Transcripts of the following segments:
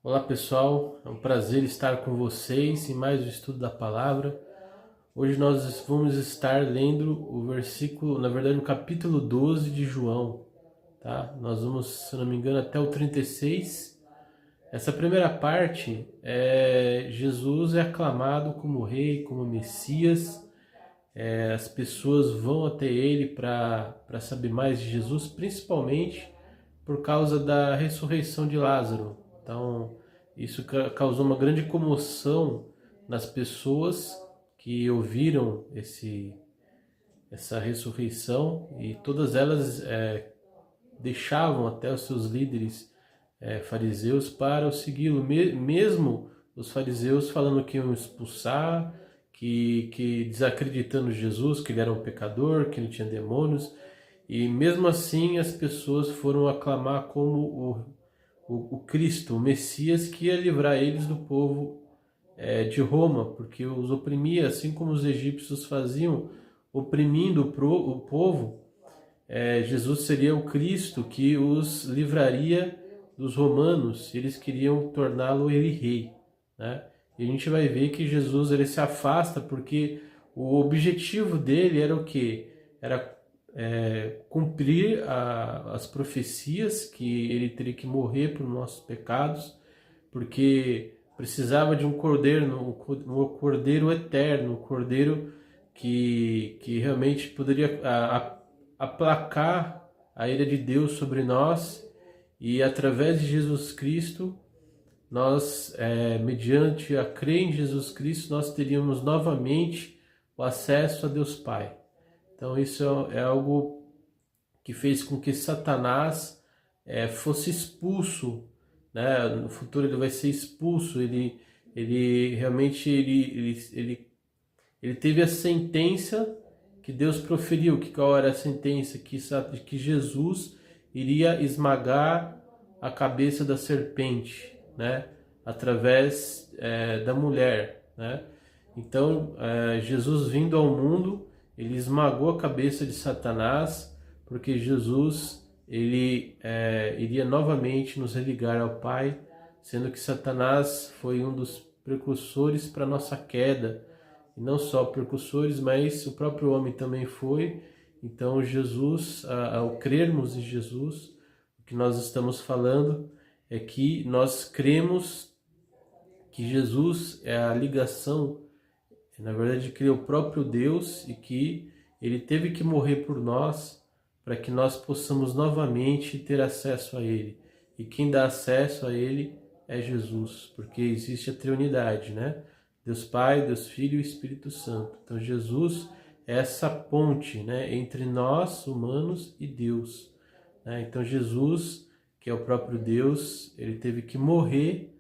Olá pessoal, é um prazer estar com vocês em mais um estudo da palavra. Hoje nós vamos estar lendo o versículo, na verdade o capítulo 12 de João, tá? Nós vamos, se não me engano, até o 36. Essa primeira parte Jesus é aclamado como rei, como Messias. As pessoas vão até ele para saber mais de Jesus, principalmente por causa da ressurreição de Lázaro. Então, isso causou uma grande comoção nas pessoas que ouviram essa ressurreição, e todas elas deixavam até os seus líderes fariseus para o segui-lo, mesmo os fariseus falando que iam expulsar, que desacreditando Jesus, que ele era um pecador, que ele tinha demônios. E mesmo assim as pessoas foram aclamar como o Cristo, o Messias, que ia livrar eles do povo de Roma, porque os oprimia, assim como os egípcios faziam, oprimindo o povo. Jesus seria o Cristo que os livraria dos romanos, se eles queriam torná-lo ele rei, né? E a gente vai ver que Jesus ele se afasta porque o objetivo dele era o quê? Era cumprir as profecias que ele teria que morrer por nossos pecados, porque precisava de um cordeiro, um cordeiro eterno, um cordeiro que realmente poderia aplacar a ira de Deus sobre nós, e através de Jesus Cristo, nós, mediante a crer em Jesus Cristo, nós teríamos novamente o acesso a Deus Pai. Então isso é algo que fez com que Satanás fosse expulso, né? No futuro ele vai ser expulso. Ele realmente ele teve a sentença que Deus proferiu. Qual era a sentença? Que Jesus iria esmagar a cabeça da serpente, né? Através da mulher, né? Então Jesus vindo ao mundo, ele esmagou a cabeça de Satanás, porque Jesus ele iria novamente nos religar ao Pai, sendo que Satanás foi um dos precursores para nossa queda. E não só precursores, mas o próprio homem também foi. Então Jesus, ao crermos em Jesus, o que nós estamos falando é que nós cremos que Jesus é a ligação, na verdade que ele é o próprio Deus, e que ele teve que morrer por nós para que nós possamos novamente ter acesso a ele. E quem dá acesso a ele é Jesus, porque existe a Trindade, né? Deus Pai, Deus Filho e Espírito Santo. Então Jesus é essa ponte, né, entre nós, humanos, e Deus, né? Então Jesus, que é o próprio Deus, ele teve que morrer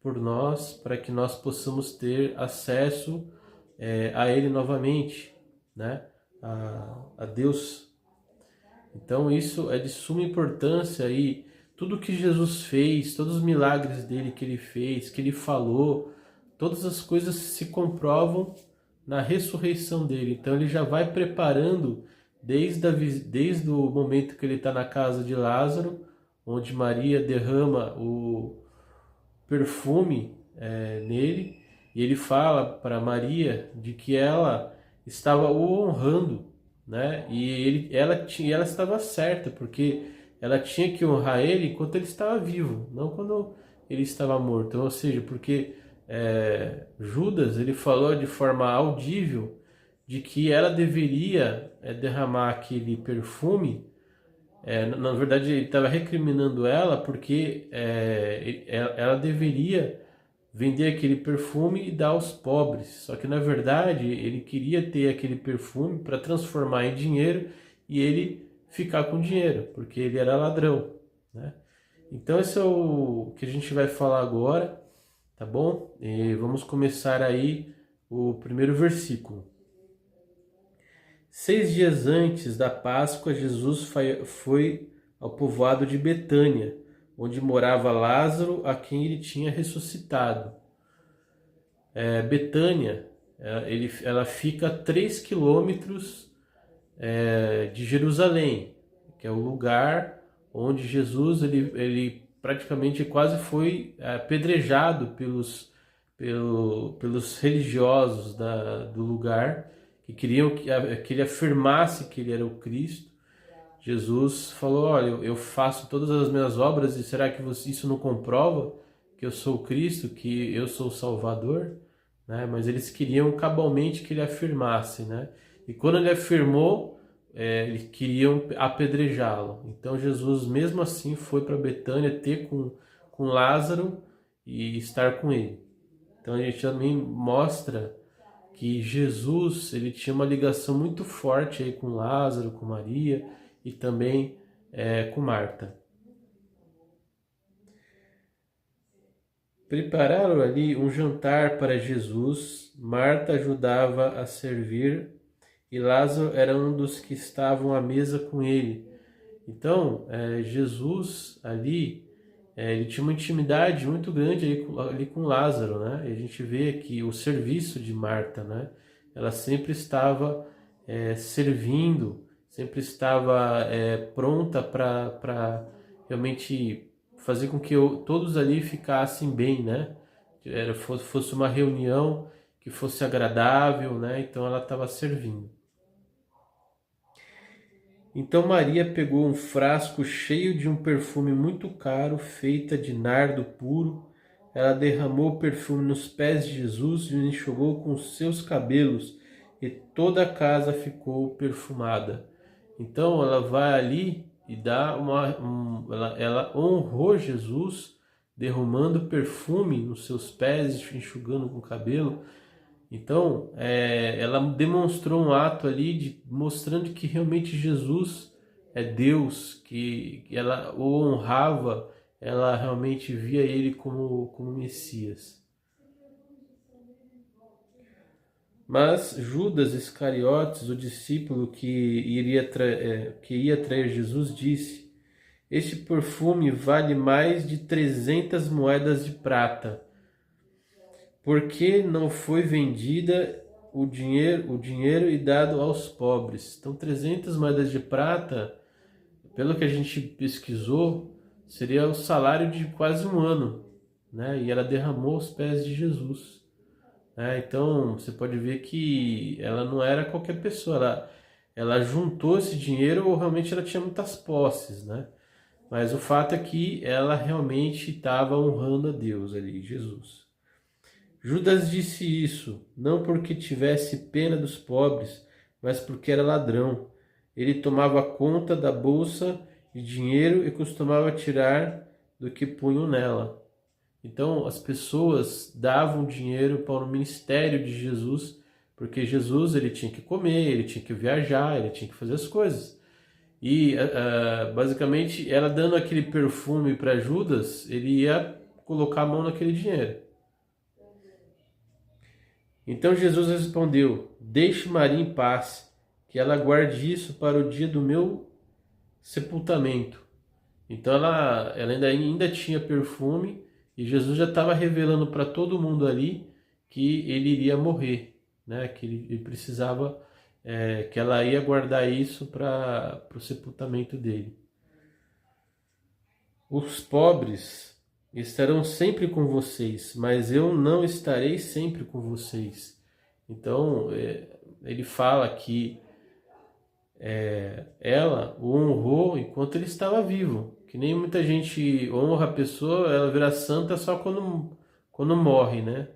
por nós para que nós possamos ter acesso a ele novamente, né? A Deus. Então isso é de suma importância, e tudo que Jesus fez, todos os milagres dele que ele fez, que ele falou, todas as coisas se comprovam na ressurreição dele. Então ele já vai preparando desde o momento que ele está na casa de Lázaro, onde Maria derrama o perfume nele, e ele fala para Maria de que ela estava o honrando, né? E ela estava certa, porque ela tinha que honrar ele enquanto ele estava vivo, não quando ele estava morto. Então, ou seja, porque Judas ele falou de forma audível de que ela deveria derramar aquele perfume. Na verdade, ele estava recriminando ela porque ela deveria vender aquele perfume e dar aos pobres. Só que, na verdade, ele queria ter aquele perfume para transformar em dinheiro e ele ficar com dinheiro, porque ele era ladrão, né? Então, esse é o que a gente vai falar agora, tá bom? E vamos começar aí o primeiro versículo. 6 dias antes da Páscoa, Jesus foi ao povoado de Betânia, onde morava Lázaro, a quem ele tinha ressuscitado. Betânia, ela fica a 3 quilômetros de Jerusalém, que é o lugar onde Jesus ele praticamente quase foi apedrejado pelos religiosos do lugar, que queriam que ele afirmasse que ele era o Cristo. Jesus falou: olha, eu faço todas as minhas obras, e será que isso não comprova que eu sou o Cristo, que eu sou o Salvador? Né? Mas eles queriam cabalmente que ele afirmasse, né? E quando ele afirmou, eles queriam apedrejá-lo. Então Jesus, mesmo assim, foi para Betânia ter com Lázaro e estar com ele. Então a gente também mostra que Jesus, ele tinha uma ligação muito forte aí com Lázaro, com Maria e também com Marta. Prepararam ali um jantar para Jesus. Marta ajudava a servir e Lázaro era um dos que estavam à mesa com ele. Então, Jesus ali, ele tinha uma intimidade muito grande ali com Lázaro, né? E a gente vê que o serviço de Marta, né? Ela sempre estava servindo, sempre estava pronta para realmente fazer com que todos ali ficassem bem, né? Fosse uma reunião que fosse agradável, né? Então ela estava servindo. Então Maria pegou um frasco cheio de um perfume muito caro, feita de nardo puro. Ela derramou o perfume nos pés de Jesus e o enxugou com seus cabelos, e toda a casa ficou perfumada. Então ela vai ali e dá ela honrou Jesus, derramando perfume nos seus pés, enxugando com o cabelo. Então, ela demonstrou um ato ali mostrando que realmente Jesus é Deus, que ela o honrava, ela realmente via ele como Messias. Mas Judas Iscariotes, o discípulo que ia trair Jesus, disse: este perfume vale mais de 300 moedas de prata. Por que não foi vendida o dinheiro e dado aos pobres? Então, 300 moedas de prata, pelo que a gente pesquisou, seria o salário de quase um ano, né? E ela derramou aos pés de Jesus. Então, você pode ver que ela não era qualquer pessoa, ela juntou esse dinheiro, ou realmente ela tinha muitas posses, né? Mas o fato é que ela realmente estava honrando a Deus ali, Jesus. Judas disse isso, não porque tivesse pena dos pobres, mas porque era ladrão. Ele tomava conta da bolsa de dinheiro e costumava tirar do que punham nela. Então as pessoas davam dinheiro para o ministério de Jesus, porque Jesus ele tinha que comer, ele tinha que viajar, ele tinha que fazer as coisas. E basicamente ela dando aquele perfume para Judas, ele ia colocar a mão naquele dinheiro. Então Jesus respondeu: deixe Maria em paz, que ela guarde isso para o dia do meu sepultamento. Então ela ainda tinha perfume, e Jesus já estava revelando para todo mundo ali que ele iria morrer, né? Que ele precisava, que ela ia guardar isso para o sepultamento dele. Os pobres estarão sempre com vocês, mas eu não estarei sempre com vocês. Então, ele fala que ela o honrou enquanto ele estava vivo. Que nem muita gente honra a pessoa, ela vira santa só quando morre, né?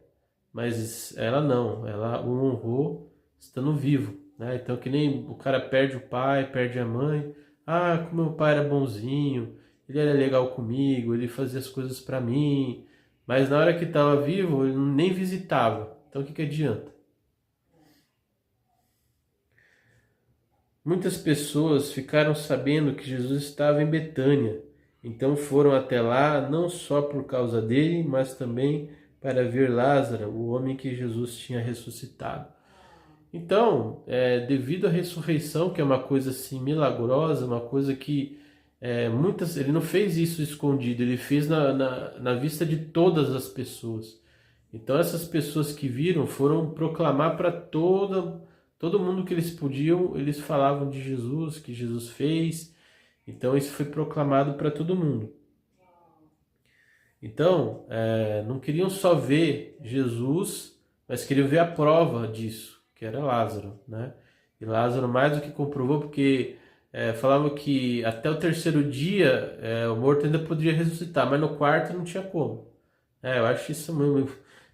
Mas ela não, ela o honrou estando vivo, né? Então, que nem o cara perde o pai, perde a mãe. Ah, como meu pai era bonzinho, ele era legal comigo, ele fazia as coisas para mim. Mas na hora que estava vivo, ele nem visitava. Então, o que adianta? Muitas pessoas ficaram sabendo que Jesus estava em Betânia, então foram até lá não só por causa dele, mas também para ver Lázaro, o homem que Jesus tinha ressuscitado. Então, devido à ressurreição, que é uma coisa assim milagrosa, uma coisa que ele não fez isso escondido, ele fez na vista de todas as pessoas. Então essas pessoas que viram foram proclamar para todo mundo que eles podiam, eles falavam de Jesus, que Jesus fez. Então isso foi proclamado para todo mundo. Então, não queriam só ver Jesus, mas queriam ver a prova disso, que era Lázaro, né? E Lázaro mais do que comprovou, porque falavam que até o terceiro dia o morto ainda poderia ressuscitar, mas no quarto não tinha como. Eu acho isso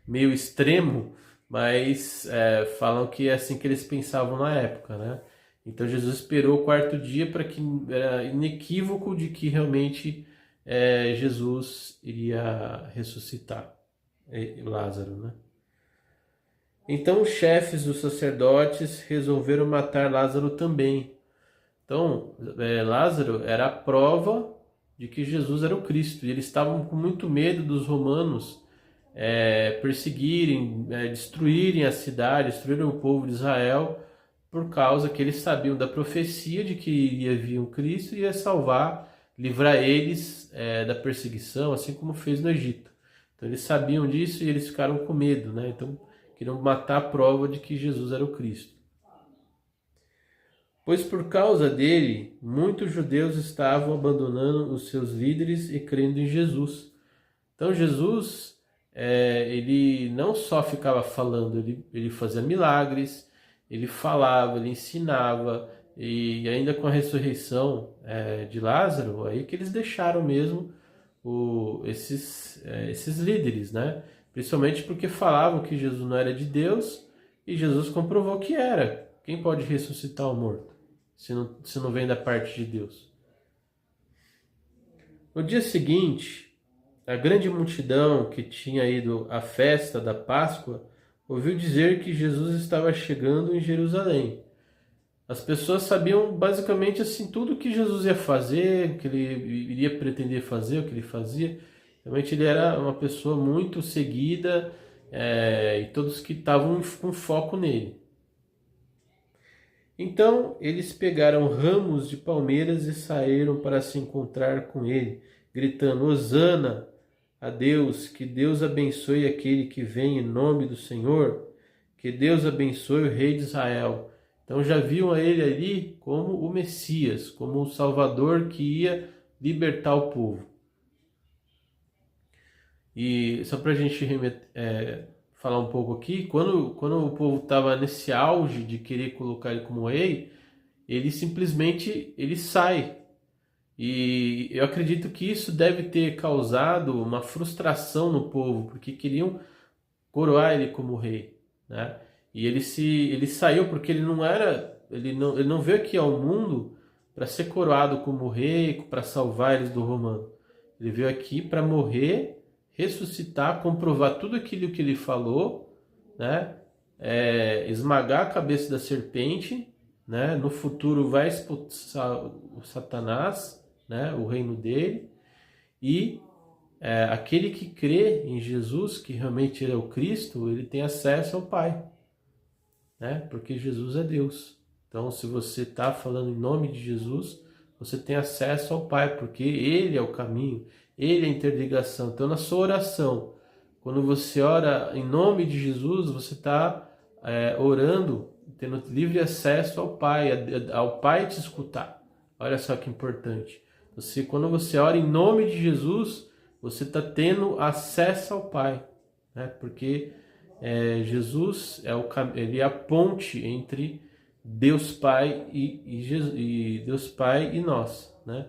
meio extremo, mas falam que é assim que eles pensavam na época, né? Então Jesus esperou o quarto dia para que era inequívoco de que realmente Jesus iria ressuscitar Lázaro, né? Então os chefes dos sacerdotes resolveram matar Lázaro também. Então Lázaro era a prova de que Jesus era o Cristo, e eles estavam com muito medo dos romanos perseguirem, destruírem a cidade, destruírem o povo de Israel, por causa que eles sabiam da profecia de que iria vir um Cristo e ia salvar, livrar eles da perseguição, assim como fez no Egito. Então eles sabiam disso e eles ficaram com medo, né? Então queriam matar a prova de que Jesus era o Cristo. Pois por causa dele, muitos judeus estavam abandonando os seus líderes e crendo em Jesus. Então Jesus, ele não só ficava falando, ele fazia milagres, ele falava, ele ensinava, e ainda com a ressurreição de Lázaro, aí que eles deixaram mesmo esses líderes, né? Principalmente porque falavam que Jesus não era de Deus, e Jesus comprovou que era. Quem pode ressuscitar o morto, se não vem da parte de Deus? No dia seguinte, a grande multidão que tinha ido à festa da Páscoa ouviu dizer que Jesus estava chegando em Jerusalém. As pessoas sabiam basicamente assim tudo o que Jesus ia fazer, o que ele iria pretender fazer, o que ele fazia. Realmente ele era uma pessoa muito seguida, e todos que estavam com foco nele. Então eles pegaram ramos de palmeiras e saíram para se encontrar com ele, gritando: Hosana a Deus, que Deus abençoe aquele que vem em nome do Senhor, que Deus abençoe o rei de Israel. Então já viam a ele ali como o Messias, como o Salvador que ia libertar o povo. E só para a gente falar um pouco aqui, quando o povo estava nesse auge de querer colocar ele como rei, ele simplesmente sai. E eu acredito que isso deve ter causado uma frustração no povo, porque queriam coroar ele como rei, né? E ele saiu porque ele não veio aqui ao mundo para ser coroado como rei, para salvar eles do romano. Ele veio aqui para morrer, ressuscitar, comprovar tudo aquilo que ele falou, né? Esmagar a cabeça da serpente, né? No futuro vai expulsar o Satanás, né? O reino dele, e aquele que crê em Jesus, que realmente ele é o Cristo, ele tem acesso ao Pai, né? Porque Jesus é Deus. Então, se você está falando em nome de Jesus, você tem acesso ao Pai, porque Ele é o caminho, Ele é a interligação. Então, na sua oração, quando você ora em nome de Jesus, você está orando, tendo livre acesso ao Pai, ao Pai te escutar. Olha só que importante. Quando você ora em nome de Jesus, você está tendo acesso ao Pai, né? Porque Jesus ele é a ponte entre Deus Pai e Deus Pai e nós, né?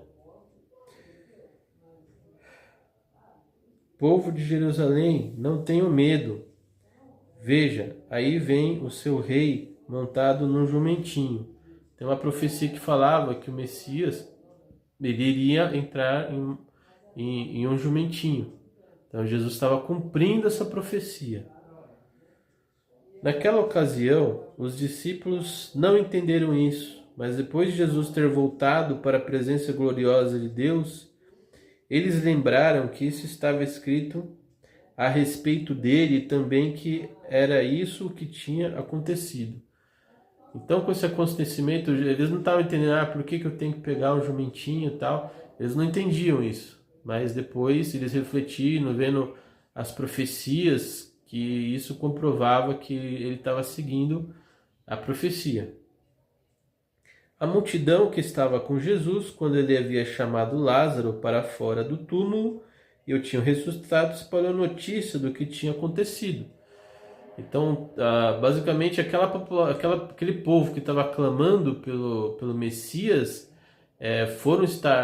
Povo de Jerusalém, não tenham medo. Veja, aí vem o seu rei montado num jumentinho. Tem uma profecia que falava que o Messias ele iria entrar em um jumentinho. Então Jesus estava cumprindo essa profecia. Naquela ocasião, os discípulos não entenderam isso, mas depois de Jesus ter voltado para a presença gloriosa de Deus, eles lembraram que isso estava escrito a respeito dele e também que era isso que tinha acontecido. Então, com esse acontecimento, eles não estavam entendendo, por que eu tenho que pegar um jumentinho e tal. Eles não entendiam isso. Mas depois, eles refletindo, vendo as profecias, que isso comprovava que ele estava seguindo a profecia. A multidão que estava com Jesus, quando ele havia chamado Lázaro para fora do túmulo, e o tinham ressuscitado, espalhou notícia do que tinha acontecido. Então, basicamente, aquele povo que estava clamando pelo Messias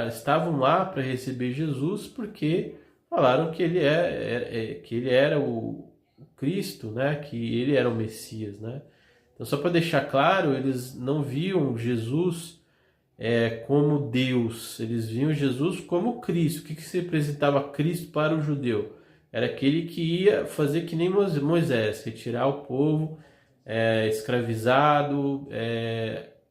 estavam lá para receber Jesus porque falaram que que ele era o Cristo, né? Que ele era o Messias, né? Então, só para deixar claro, eles não viam Jesus como Deus, eles viam Jesus como Cristo. O que se representava Cristo para o judeu? Era aquele que ia fazer que nem Moisés, retirar o povo escravizado,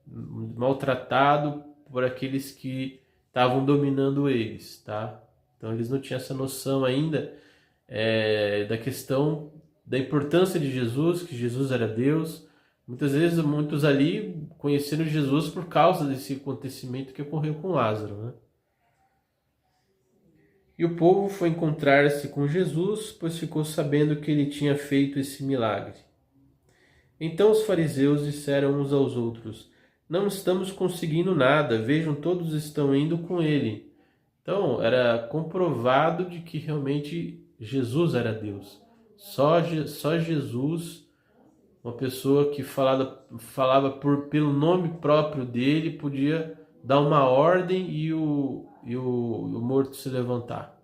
maltratado por aqueles que estavam dominando eles, tá? Então eles não tinham essa noção ainda da questão da importância de Jesus, que Jesus era Deus. Muitas vezes, muitos ali conheceram Jesus por causa desse acontecimento que ocorreu com Lázaro, né? E o povo foi encontrar-se com Jesus, pois ficou sabendo que ele tinha feito esse milagre. Então os fariseus disseram uns aos outros: não estamos conseguindo nada, vejam, todos estão indo com ele. Então era comprovado de que realmente Jesus era Deus. Só Jesus, uma pessoa que falava pelo nome próprio dele, podia dar uma ordem e o morto se levantar.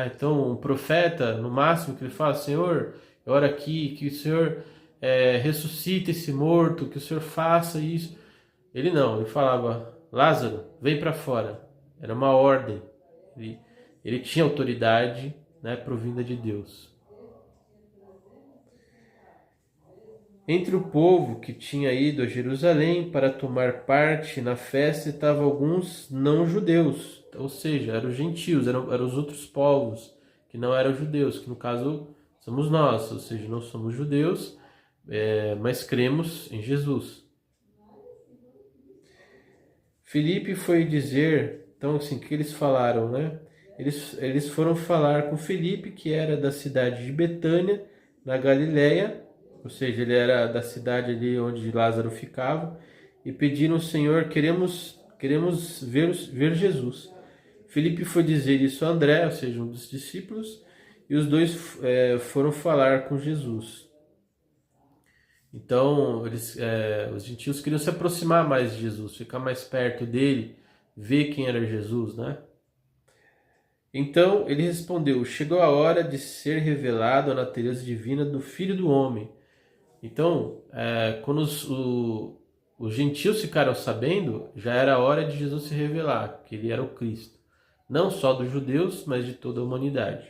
Então, um profeta, no máximo, que ele fala: Senhor, eu oro aqui, que o Senhor ressuscite esse morto, que o Senhor faça isso. Ele não, ele falava: Lázaro, vem para fora. Era uma ordem. Ele tinha autoridade, né, provinda de Deus. Entre o povo que tinha ido a Jerusalém para tomar parte na festa estavam alguns não-judeus, ou seja, eram os gentios, eram os outros povos que não eram judeus, que no caso somos nós, ou seja, não somos judeus, mas cremos em Jesus. Filipe foi dizer, então assim, o que eles falaram, né? Eles foram falar com Filipe, que era da cidade de Betânia, na Galileia, ou seja, ele era da cidade ali onde Lázaro ficava, e pediram ao Senhor: queremos ver Jesus. Filipe foi dizer isso a André, ou seja, um dos discípulos, e os dois foram falar com Jesus. Então, os gentios queriam se aproximar mais de Jesus, ficar mais perto dele, ver quem era Jesus, né? Então ele respondeu: chegou a hora de ser revelado a natureza divina do Filho do Homem. Então, quando os gentios ficaram sabendo, já era a hora de Jesus se revelar, que ele era o Cristo. Não só dos judeus, mas de toda a humanidade.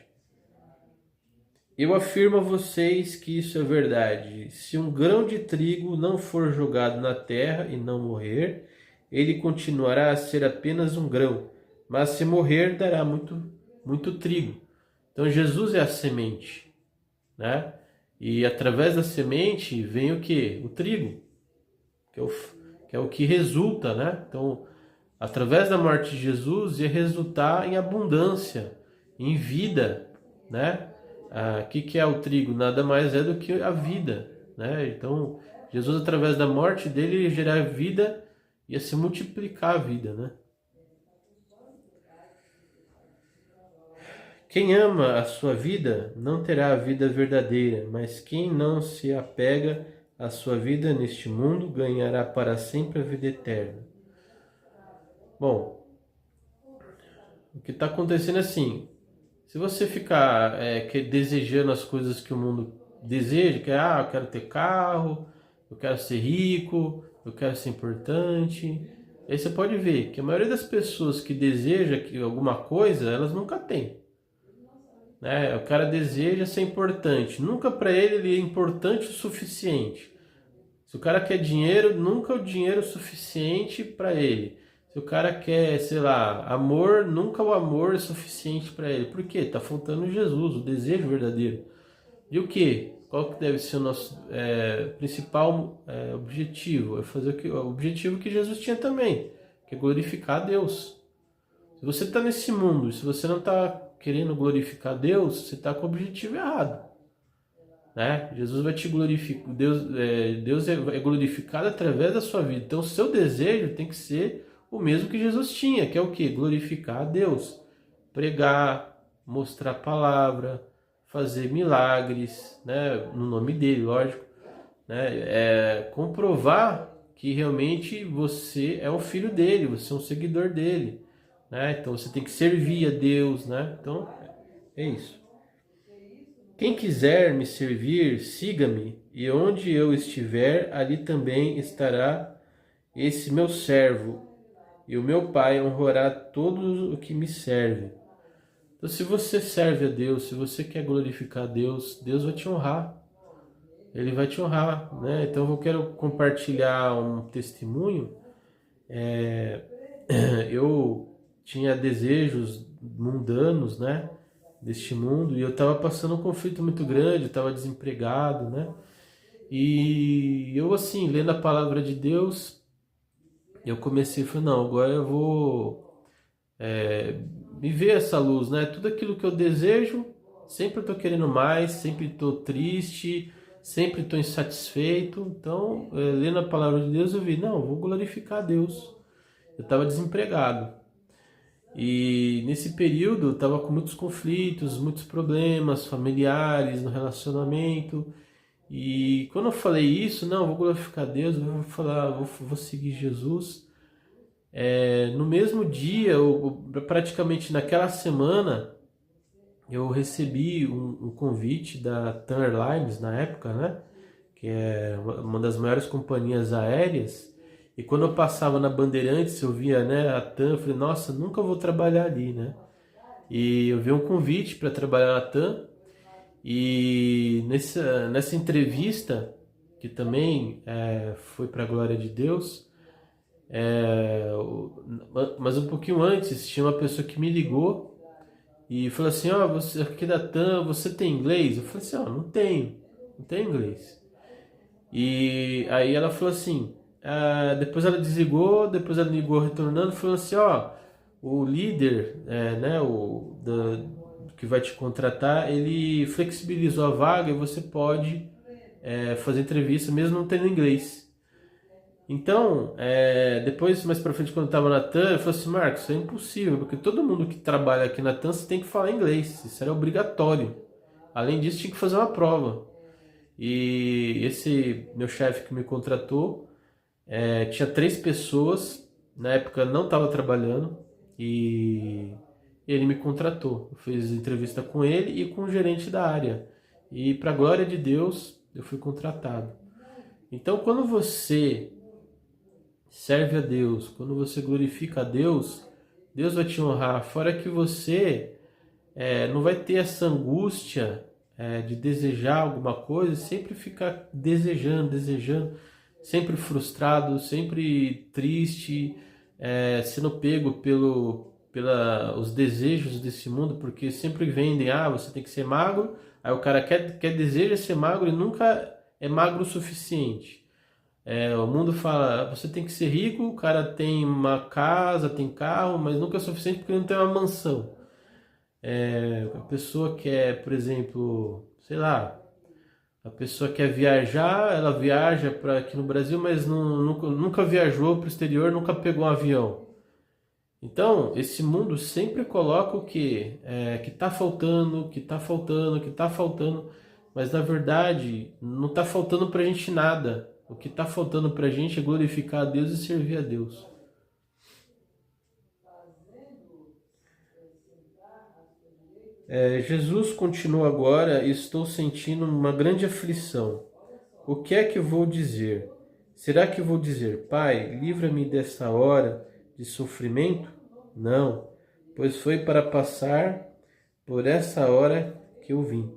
Eu afirmo a vocês que isso é verdade. Se um grão de trigo não for jogado na terra e não morrer, ele continuará a ser apenas um grão. Mas se morrer, dará muito trigo. Então Jesus é a semente, né? E através da semente vem o quê? O trigo, que é o que resulta, né? Então, através da morte de Jesus ia resultar em abundância, em vida, né? O que é o trigo? Nada mais é do que a vida, né? Então, Jesus, através da morte dele, ia gerar vida, ia se multiplicar a vida, né? Quem ama a sua vida não terá a vida verdadeira, mas quem não se apega à sua vida neste mundo ganhará para sempre a vida eterna. Bom, o que está acontecendo é assim: se você ficar desejando as coisas que o mundo deseja, que eu quero ter carro, eu quero ser rico, eu quero ser importante, aí você pode ver que a maioria das pessoas que deseja alguma coisa, elas nunca têm. O cara deseja ser importante, nunca para ele é importante o suficiente. Se o cara quer dinheiro, nunca o dinheiro é o suficiente para ele. Se o cara quer, sei lá, amor, nunca o amor é suficiente para ele. Por quê? Está faltando Jesus, o desejo verdadeiro. E o quê? Qual que deve ser o nosso principal objetivo? É fazer o objetivo que Jesus tinha também, que é glorificar a Deus. Se você está nesse mundo, se você não está querendo glorificar Deus, você está com o objetivo errado, né? Jesus vai te glorificar, Deus é glorificado através da sua vida. Então o seu desejo tem que ser o mesmo que Jesus tinha, que é o quê? Glorificar a Deus, pregar, mostrar a palavra, fazer milagres, né, no nome dele, lógico, né, comprovar que realmente você é um filho dele, você é um seguidor dele, né, então você tem que servir a Deus, né, então é isso. Quem quiser me servir, siga-me, e onde eu estiver, ali também estará esse meu servo, e o meu Pai honrará todos o que me serve. Então, se você serve a Deus, se você quer glorificar a Deus, Deus vai te honrar. Ele vai te honrar, né? Então, eu quero compartilhar um testemunho. Eu tinha desejos mundanos, né? Deste mundo, e eu estava passando um conflito muito grande, eu estava desempregado, né? E eu, assim, lendo a palavra de Deus, eu comecei a falar, não, agora eu vou me ver essa luz, né? Tudo aquilo que eu desejo, sempre eu tô querendo mais, sempre estou triste, sempre estou insatisfeito. Então, lendo a palavra de Deus, eu vi, não, eu vou glorificar a Deus. Eu estava desempregado. E nesse período eu estava com muitos conflitos, muitos problemas familiares no relacionamento. E quando eu falei isso, não, eu vou glorificar a Deus, eu vou falar, vou seguir Jesus. No mesmo dia, praticamente naquela semana, eu recebi um convite da TAM Airlines na época, né? Que é uma das maiores companhias aéreas. E quando eu passava na Bandeirantes, eu via, né, a TAM, eu falei, nossa, nunca vou trabalhar ali, né? E eu vi um convite para trabalhar na TAM. E nessa entrevista, que também foi para a glória de Deus, mas um pouquinho antes, tinha uma pessoa que me ligou e falou assim, ó, você aqui da TAM, você tem inglês? Eu falei assim, ó, não tenho inglês. E aí ela falou assim, depois ela desligou, depois ela ligou retornando, falou assim, ó, o líder, né, que vai te contratar, ele flexibilizou a vaga e você pode fazer entrevista mesmo não tendo inglês. Então, depois, mais pra frente, quando eu tava na TAM, eu falei assim, Marcos, isso é impossível, porque todo mundo que trabalha aqui na TAM, você tem que falar inglês, isso era obrigatório. Além disso, tinha que fazer uma prova. E esse meu chefe que me contratou, tinha 3 pessoas, na época não estava trabalhando, e ele me contratou. Eu fiz entrevista com ele e com o gerente da área. E para a glória de Deus, eu fui contratado. Então, quando você serve a Deus, quando você glorifica a Deus, Deus vai te honrar. Fora que você não vai ter essa angústia de desejar alguma coisa, sempre ficar desejando, sempre frustrado, sempre triste, sendo pego os desejos desse mundo, porque sempre vendem, você tem que ser magro, aí o cara deseja ser magro e nunca é magro o suficiente. O mundo fala, você tem que ser rico, o cara tem uma casa, tem carro, mas nunca é suficiente porque ele não tem uma mansão. A pessoa quer, por exemplo, sei lá, a pessoa quer viajar, ela viaja para aqui no Brasil, mas nunca viajou para o exterior, nunca pegou um avião. Então, esse mundo sempre coloca o quê? Que está faltando, que está faltando, que está faltando, mas na verdade não está faltando para a gente nada. O que está faltando para a gente é glorificar a Deus e servir a Deus. Jesus continua agora, estou sentindo uma grande aflição. O que é que vou dizer? Será que vou dizer, Pai, livra-me dessa hora de sofrimento? Não, pois foi para passar por essa hora que eu vim.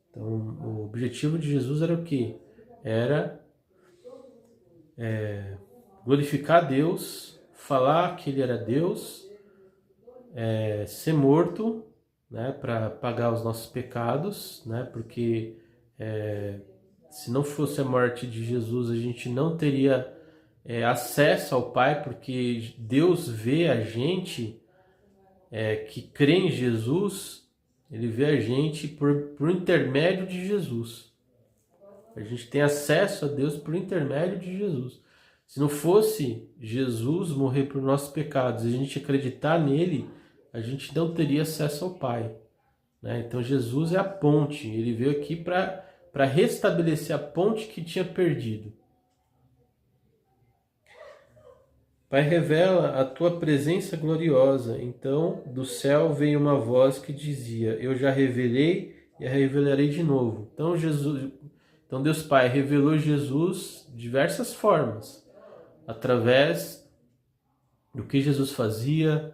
Então, o objetivo de Jesus era o quê? Era glorificar a Deus, falar que Ele era Deus, ser morto, né, para pagar os nossos pecados, né, porque se não fosse a morte de Jesus, a gente não teria acesso ao Pai, porque Deus vê a gente que crê em Jesus, Ele vê a gente por intermédio de Jesus. A gente tem acesso a Deus por intermédio de Jesus. Se não fosse Jesus morrer por nossos pecados e a gente acreditar nele, a gente não teria acesso ao Pai, né? Então Jesus é a ponte, ele veio aqui para restabelecer a ponte que tinha perdido. Pai, revela a tua presença gloriosa. Então do céu veio uma voz que dizia: eu já revelei e a revelarei de novo. Então Deus Pai revelou Jesus de diversas formas, através do que Jesus fazia,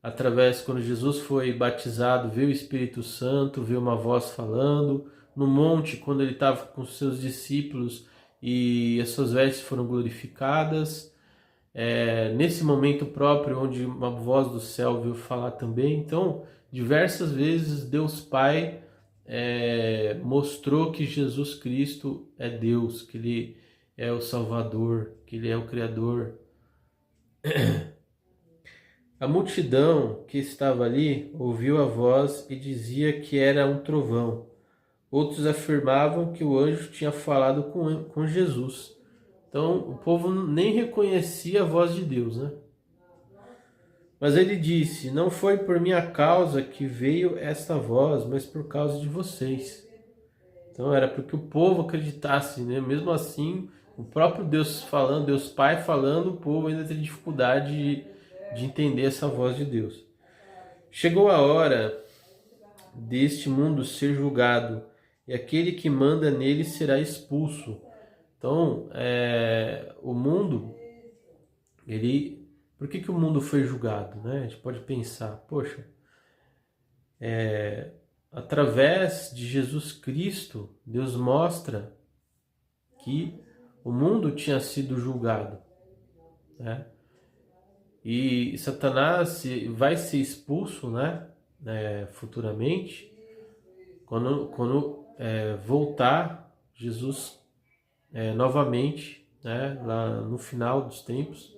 através quando Jesus foi batizado, veio o Espírito Santo, veio uma voz falando, no monte quando ele estava com os seus discípulos e as suas vestes foram glorificadas, nesse momento próprio onde uma voz do céu veio falar também. Então, diversas vezes Deus Pai mostrou que Jesus Cristo é Deus, que Ele é o Salvador, que Ele é o Criador. A multidão que estava ali ouviu a voz e dizia que era um trovão. Outros afirmavam que o anjo tinha falado com Jesus. Então o povo nem reconhecia a voz de Deus, né? Mas ele disse: não foi por minha causa que veio esta voz, mas por causa de vocês. Então era porque o povo acreditasse, né? Mesmo assim, o próprio Deus falando, Deus Pai falando, o povo ainda tem dificuldade de entender essa voz de Deus. Chegou a hora deste mundo ser julgado, e aquele que manda nele será expulso. Então, o mundo, por que o mundo foi julgado, né? A gente pode pensar, poxa, através de Jesus Cristo, Deus mostra que o mundo tinha sido julgado, né? E Satanás vai ser expulso, né? Futuramente, quando voltar Jesus novamente, né? Lá no final dos tempos,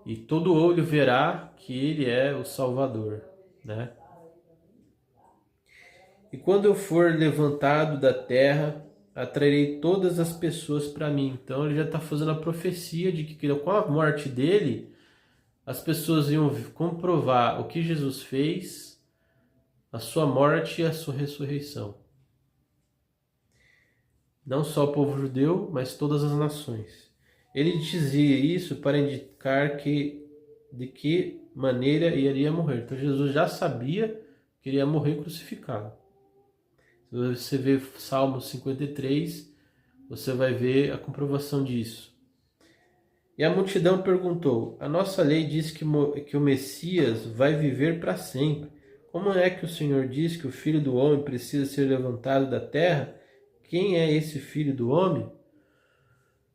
e todo olho verá que Ele é o Salvador, né? E quando eu for levantado da terra, atrairei todas as pessoas para mim. Então ele já está fazendo a profecia de que com a morte dele, as pessoas iam comprovar o que Jesus fez, a sua morte e a sua ressurreição. Não só o povo judeu, mas todas as nações. Ele dizia isso para indicar de que maneira iria morrer. Então Jesus já sabia que iria morrer crucificado. Se você ver Salmo 53, você vai ver a comprovação disso. E a multidão perguntou: a nossa lei diz que o Messias vai viver para sempre. Como é que o Senhor diz que o Filho do Homem precisa ser levantado da terra? Quem é esse Filho do Homem?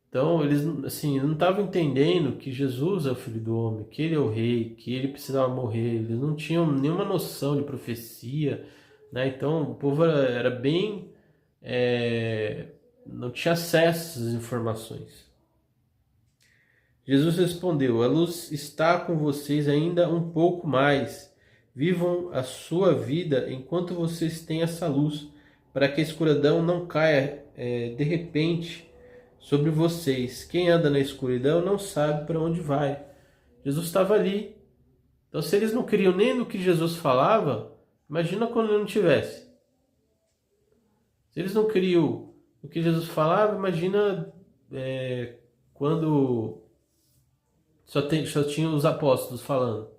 Então, eles não estavam entendendo que Jesus é o Filho do Homem, que Ele é o Rei, que Ele precisava morrer. Eles não tinham nenhuma noção de profecia, né? Então, o povo era bem... não tinha acesso às informações. Jesus respondeu: a luz está com vocês ainda um pouco mais. Vivam a sua vida enquanto vocês têm essa luz, para que a escuridão não caia de repente sobre vocês. Quem anda na escuridão não sabe para onde vai. Jesus estava ali. Então, se eles não queriam nem no que Jesus falava, imagina quando ele não tivesse. Se eles não queriam o que Jesus falava, imagina quando só tinha os apóstolos falando.